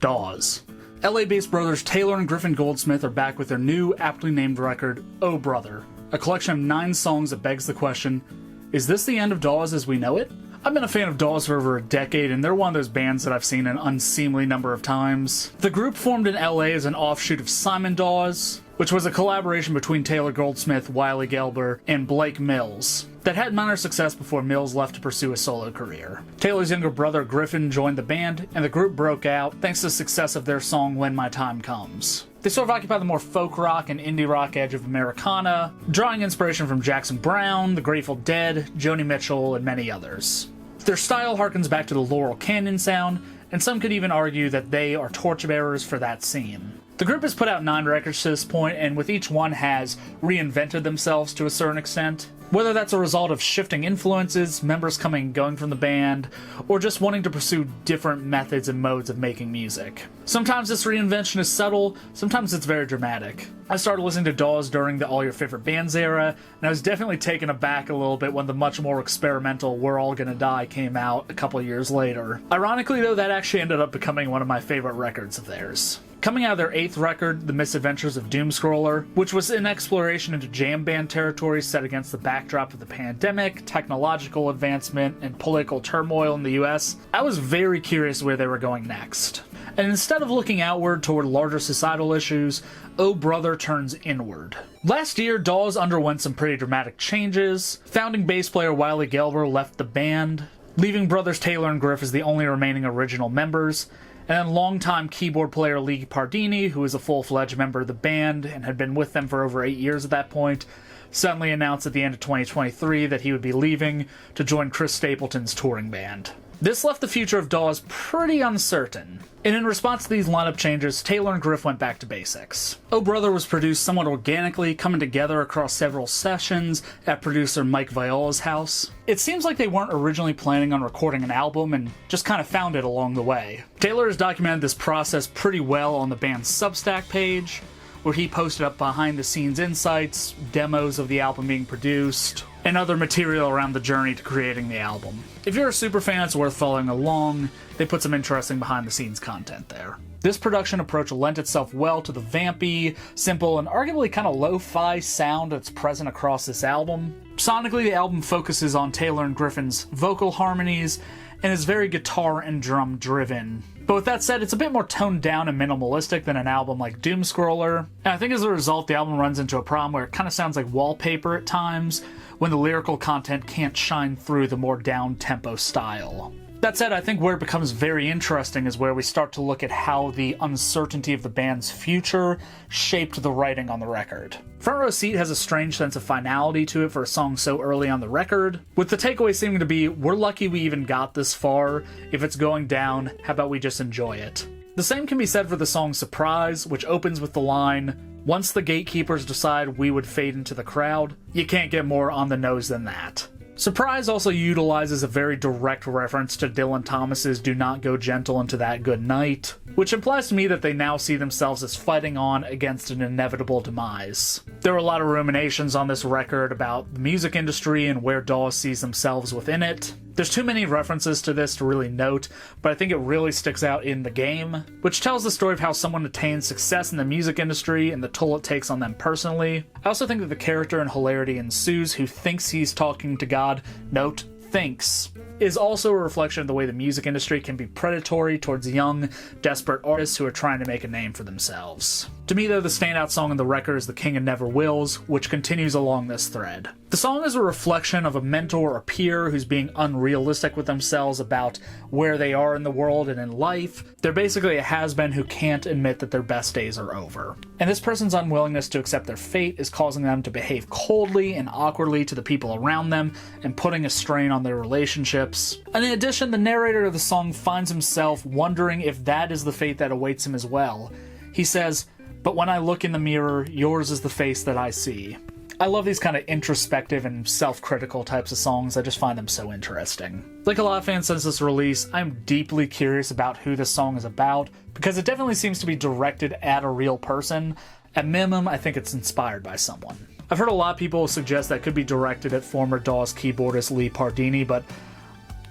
Dawes. LA-based brothers Taylor and Griffin Goldsmith are back with their new, aptly named record, Oh Brother, a collection of 9 songs that begs the question, is this the end of Dawes as we know it? I've been a fan of Dawes for over a decade, and they're one of those bands that I've seen an unseemly number of times. The group formed in LA as an offshoot of Simon Dawes, which was a collaboration between Taylor Goldsmith, Wiley Gelber, and Blake Mills, that had minor success before Mills left to pursue a solo career. Taylor's younger brother Griffin joined the band, and the group broke out thanks to the success of their song When My Time Comes. They sort of occupy the more folk rock and indie rock edge of Americana, drawing inspiration from Jackson Browne, The Grateful Dead, Joni Mitchell, and many others. Their style harkens back to the Laurel Canyon sound, and some could even argue that they are torchbearers for that scene. The group has put out 9 records to this point, and with each one has reinvented themselves to a certain extent. Whether that's a result of shifting influences, members coming and going from the band, or just wanting to pursue different methods and modes of making music. Sometimes this reinvention is subtle, sometimes it's very dramatic. I started listening to Dawes during the All Your Favorite Bands era, and I was definitely taken aback a little bit when the much more experimental We're All Gonna Die came out a couple years later. Ironically though, that actually ended up becoming one of my favorite records of theirs. Coming out of their 8th record, The Misadventures of Doomscroller, which was an exploration into jam band territory set against the backdrop of the pandemic, technological advancement, and political turmoil in the US, I was very curious where they were going next. And instead of looking outward toward larger societal issues, Oh Brother turns inward. Last year, Dawes underwent some pretty dramatic changes. Founding bass player Wiley Gelber left the band, leaving brothers Taylor and Griff as the only remaining original members. And then longtime keyboard player Lee Pardini, who is a full-fledged member of the band and had been with them for over 8 years at that point, suddenly announced at the end of 2023 that he would be leaving to join Chris Stapleton's touring band. This left the future of Dawes pretty uncertain, and in response to these lineup changes, Taylor and Griff went back to basics. Oh Brother was produced somewhat organically, coming together across several sessions at producer Mike Viola's house. It seems like they weren't originally planning on recording an album and just kind of found it along the way. Taylor has documented this process pretty well on the band's Substack page, where he posted up behind-the-scenes insights, demos of the album being produced, and other material around the journey to creating the album. If you're a super fan, it's worth following along. They put some interesting behind-the-scenes content there. This production approach lent itself well to the vampy, simple, and arguably kind of lo-fi sound that's present across this album. Sonically, the album focuses on Taylor and Griffin's vocal harmonies, and is very guitar and drum driven. But with that said, it's a bit more toned down and minimalistic than an album like Doomscroller, and I think as a result the album runs into a problem where it kind of sounds like wallpaper at times, when the lyrical content can't shine through the more down-tempo style. That said, I think where it becomes very interesting is where we start to look at how the uncertainty of the band's future shaped the writing on the record. Front Row Seat has a strange sense of finality to it for a song so early on the record, with the takeaway seeming to be, we're lucky we even got this far. If it's going down, how about we just enjoy it? The same can be said for the song Surprise, which opens with the line, once the gatekeepers decide we would fade into the crowd. You can't get more on the nose than that. Surprise also utilizes a very direct reference to Dylan Thomas's Do Not Go Gentle Into That Good Night, which implies to me that they now see themselves as fighting on against an inevitable demise. There are a lot of ruminations on this record about the music industry and where Dawes sees themselves within it. There's too many references to this to really note, but I think it really sticks out in the game, which tells the story of how someone attains success in the music industry and the toll it takes on them personally. I also think that the character in Hilarity Ensues, who thinks he's talking to God, note, thinks, is also a reflection of the way the music industry can be predatory towards young, desperate artists who are trying to make a name for themselves. To me though, the standout song on the record is The King of Never Wills, which continues along this thread. The song is a reflection of a mentor or peer who's being unrealistic with themselves about where they are in the world and in life. They're basically a has-been who can't admit that their best days are over. And this person's unwillingness to accept their fate is causing them to behave coldly and awkwardly to the people around them and putting a strain on their relationships. And in addition, the narrator of the song finds himself wondering if that is the fate that awaits him as well. He says, "But when I look in the mirror, yours is the face that I see." I love these kind of introspective and self-critical types of songs. I just find them so interesting. Like a lot of fans since this release, I'm deeply curious about who this song is about, because it definitely seems to be directed at a real person. At minimum, I think it's inspired by someone. I've heard a lot of people suggest that it could be directed at former Dawes keyboardist Lee Pardini, but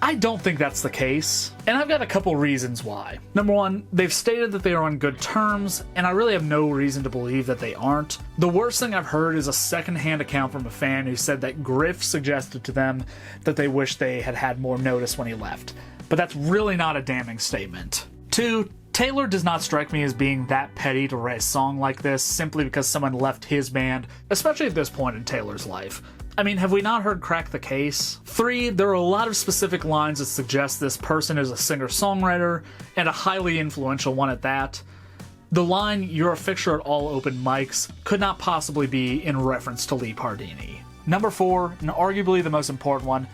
I don't think that's the case, and I've got a couple reasons why. Number one, they've stated that they are on good terms, and I really have no reason to believe that they aren't. The worst thing I've heard is a secondhand account from a fan who said that Griff suggested to them that they wish they had had more notice when he left, but that's really not a damning statement. Two, Taylor does not strike me as being that petty to write a song like this simply because someone left his band, especially at this point in Taylor's life. I mean, have we not heard Crack the Case? 3, there are a lot of specific lines that suggest this person is a singer-songwriter, and a highly influential one at that. The line, "You're a fixture at all open mics," could not possibly be in reference to Lee Pardini. Number 4, and arguably the most important one,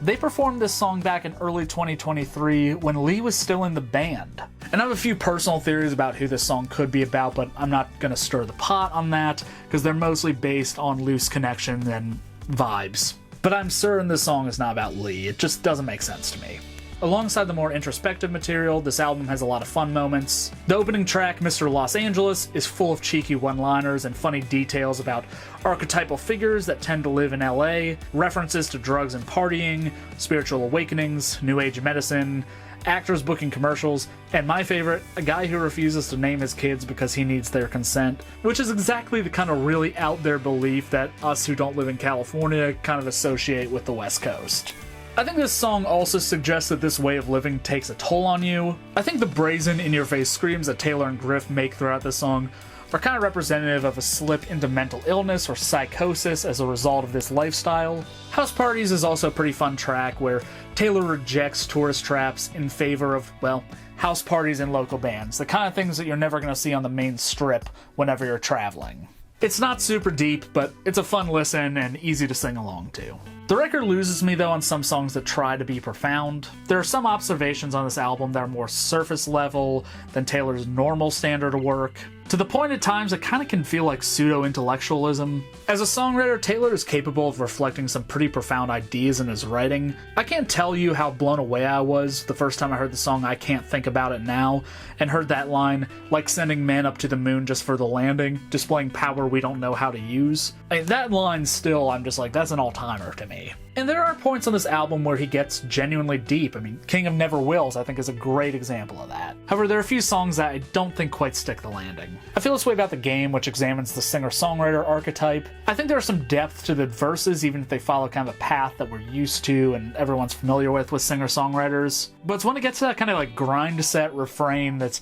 they performed this song back in early 2023 when Lee was still in the band. And I have a few personal theories about who this song could be about, but I'm not gonna stir the pot on that, because they're mostly based on loose connection and vibes. But I'm certain this song is not about Lee, it just doesn't make sense to me. Alongside the more introspective material, this album has a lot of fun moments. The opening track, Mr. Los Angeles, is full of cheeky one-liners and funny details about archetypal figures that tend to live in LA, references to drugs and partying, spiritual awakenings, new age medicine, actors booking commercials, and my favorite, a guy who refuses to name his kids because he needs their consent, which is exactly the kind of really out there belief that us who don't live in California kind of associate with the West Coast. I think this song also suggests that this way of living takes a toll on you. I think the brazen, in-your-face screams that Taylor and Griff make throughout this song are kind of representative of a slip into mental illness or psychosis as a result of this lifestyle. House Parties is also a pretty fun track where Taylor rejects tourist traps in favor of, well, house parties and local bands, the kind of things that you're never going to see on the main strip whenever you're traveling. It's not super deep, but it's a fun listen and easy to sing along to. The record loses me though on some songs that try to be profound. There are some observations on this album that are more surface level than Taylor's normal standard of work, to the point at times it kind of can feel like pseudo-intellectualism. As a songwriter, Taylor is capable of reflecting some pretty profound ideas in his writing. I can't tell you how blown away I was the first time I heard the song I Can't Think About It Now, and heard that line, "like sending men up to the moon just for the landing, displaying power we don't know how to use." I mean, that line still, I'm just like, that's an all-timer to me. And there are points on this album where he gets genuinely deep. I mean, King of Never Wills, I think, is a great example of that. However, there are a few songs that I don't think quite stick the landing. I feel this way about The Game, which examines the singer-songwriter archetype. I think there's some depth to the verses, even if they follow kind of a path that we're used to and everyone's familiar with singer-songwriters. But it's when it gets to that kind of like grind set refrain that's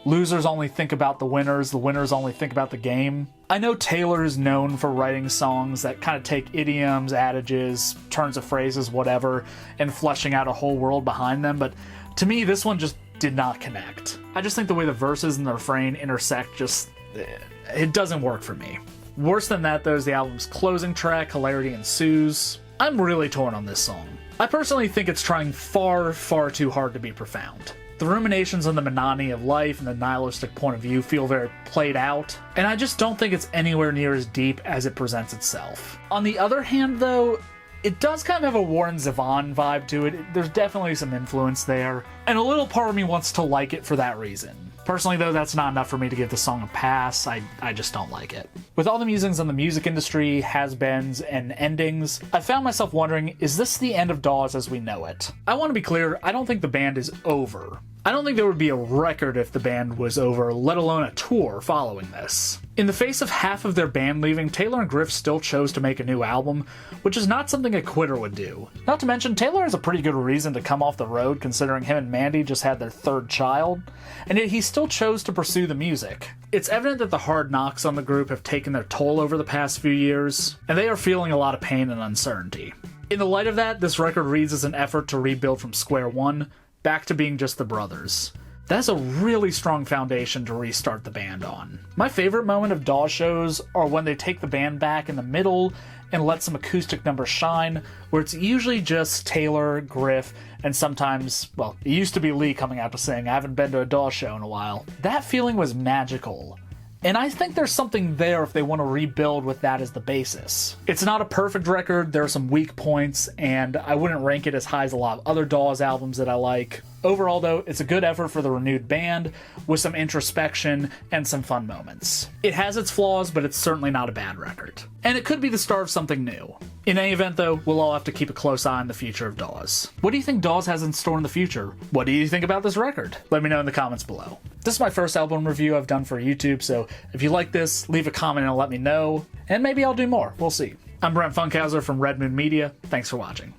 losers only think about the winners only think about the game. I know Taylor is known for writing songs that kind of take idioms, adages, turns of phrases, whatever, and fleshing out a whole world behind them, but to me, this one just did not connect. I just think the way the verses and the refrain intersect it doesn't work for me. Worse than that, though, is the album's closing track, Hilarity Ensues. I'm really torn on this song. I personally think it's trying far, far too hard to be profound. The ruminations on the monotony of life and the nihilistic point of view feel very played out, and I just don't think it's anywhere near as deep as it presents itself. On the other hand, though, it does kind of have a Warren Zevon vibe to it. There's definitely some influence there, and a little part of me wants to like it for that reason. Personally, though, that's not enough for me to give the song a pass. I just don't like it. With all the musings on the music industry, has-beens, and endings, I found myself wondering, is this the end of Dawes as we know it? I want to be clear, I don't think the band is over. I don't think there would be a record if the band was over, let alone a tour following this. In the face of half of their band leaving, Taylor and Griff still chose to make a new album, which is not something a quitter would do. Not to mention, Taylor has a pretty good reason to come off the road considering him and Mandy just had their third child, and yet he still chose to pursue the music. It's evident that the hard knocks on the group have taken their toll over the past few years, and they are feeling a lot of pain and uncertainty. In the light of that, this record reads as an effort to rebuild from square one, back to being just the brothers. That's a really strong foundation to restart the band on. My favorite moment of Dawes shows are when they take the band back in the middle and let some acoustic numbers shine, where it's usually just Taylor, Griff, and sometimes, well, it used to be Lee coming out to sing. I haven't been to a Dawes show in a while. That feeling was magical. And I think there's something there if they want to rebuild with that as the basis. It's not a perfect record, there are some weak points, and I wouldn't rank it as high as a lot of other Dawes albums that I like. Overall, though, it's a good effort for the renewed band, with some introspection and some fun moments. It has its flaws, but it's certainly not a bad record. And it could be the start of something new. In any event, though, we'll all have to keep a close eye on the future of Dawes. What do you think Dawes has in store in the future? What do you think about this record? Let me know in the comments below. This is my first album review I've done for YouTube, so if you like this, leave a comment and let me know, and maybe I'll do more. We'll see. I'm Brent Funkhauser from Red Moon Media. Thanks for watching.